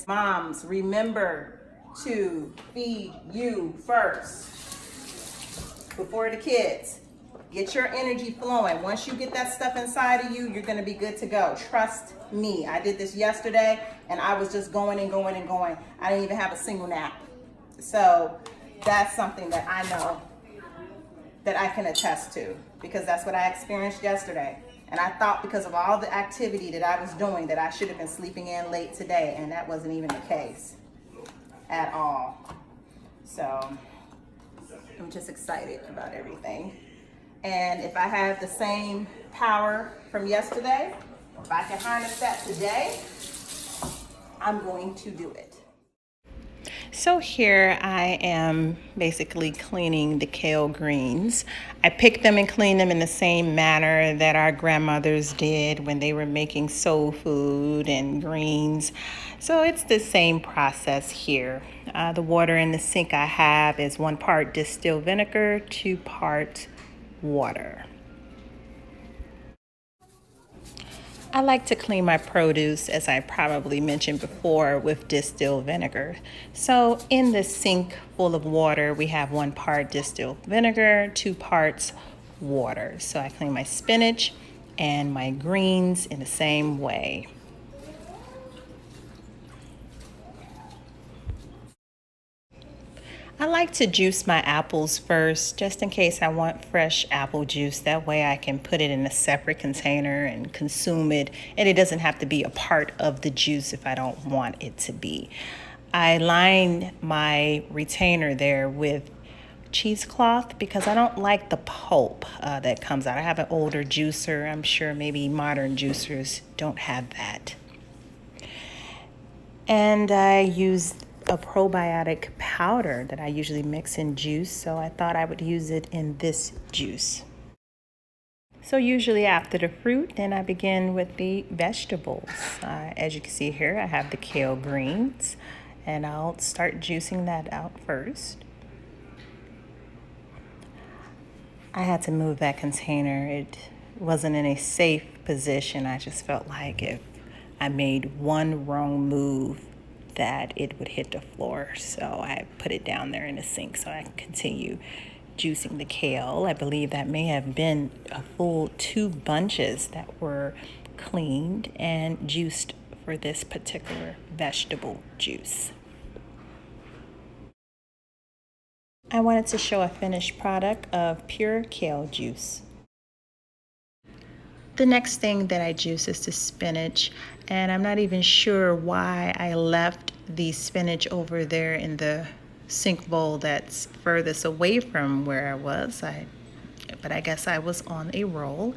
Moms, remember to feed you first before the kids. Get your energy flowing. Once you get that stuff inside of you, you're going to be good to go. Trust me. I did this yesterday and I was just going and going and going. I didn't even have a single nap. So that's something that I know that I can attest to, because that's what I experienced yesterday. And I thought because of all the activity that I was doing that I should have been sleeping in late today, and that wasn't even the case at all. So I'm just excited about everything. And if I have the same power from yesterday, if I can harness that today, I'm going to do it. So here I am basically cleaning the kale greens. I pick them and clean them in the same manner that our grandmothers did when they were making soul food and greens. So it's the same process here. The water in the sink I have is 1 part distilled vinegar, 2 parts water. I like to clean my produce, as I probably mentioned before, with distilled vinegar. So in the sink full of water, we have 1 part distilled vinegar, 2 parts water. So I clean my spinach and my greens in the same way. I like to juice my apples first, just in case I want fresh apple juice. That way I can put it in a separate container and consume it, and it doesn't have to be a part of the juice if I don't want it to be. I line my retainer there with cheesecloth because I don't like the pulp that comes out. I have an older juicer. I'm sure maybe modern juicers don't have that. And I use a probiotic powder that I usually mix in juice, so I thought I would use it in this juice. So usually after the fruit, then I begin with the vegetables. As you can see here, I have the kale greens, and I'll start juicing that out first. I had to move that container. It wasn't in a safe position. I just felt like if I made one wrong move, that it would hit the floor. So I put it down there in the sink so I can continue juicing the kale. I believe that may have been a full 2 bunches that were cleaned and juiced for this particular vegetable juice. I wanted to show a finished product of pure kale juice. The next thing that I juice is the spinach, and I'm not even sure why I left the spinach over there in the sink bowl that's furthest away from where I was. But I guess I was on a roll.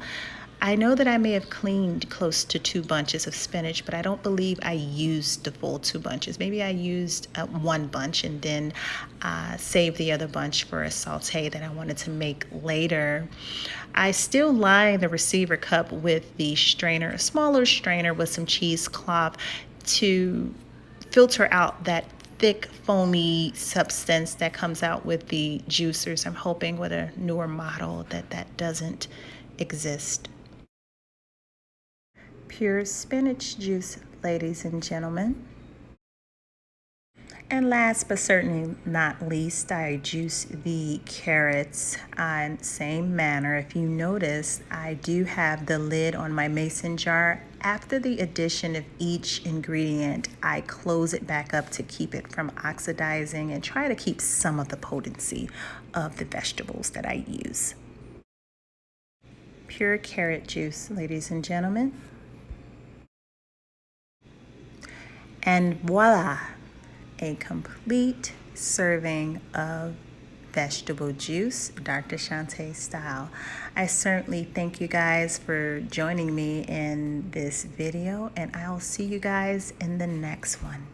I know that I may have cleaned close to 2 bunches of spinach, but I don't believe I used the full 2 bunches. Maybe I used 1 bunch and then saved the other bunch for a saute that I wanted to make later. I still line the receiver cup with the strainer, a smaller strainer with some cheesecloth to filter out that thick foamy substance that comes out with the juicers. I'm hoping with a newer model that doesn't exist. Pure spinach juice, ladies and gentlemen. And last but certainly not least, I juice the carrots in the same manner. If you notice, I do have the lid on my mason jar. After the addition of each ingredient, I close it back up to keep it from oxidizing and try to keep some of the potency of the vegetables that I use. Pure carrot juice, ladies and gentlemen. And voila, a complete serving of vegetable juice, Dr. Shante style. I certainly thank you guys for joining me in this video, and I'll see you guys in the next one.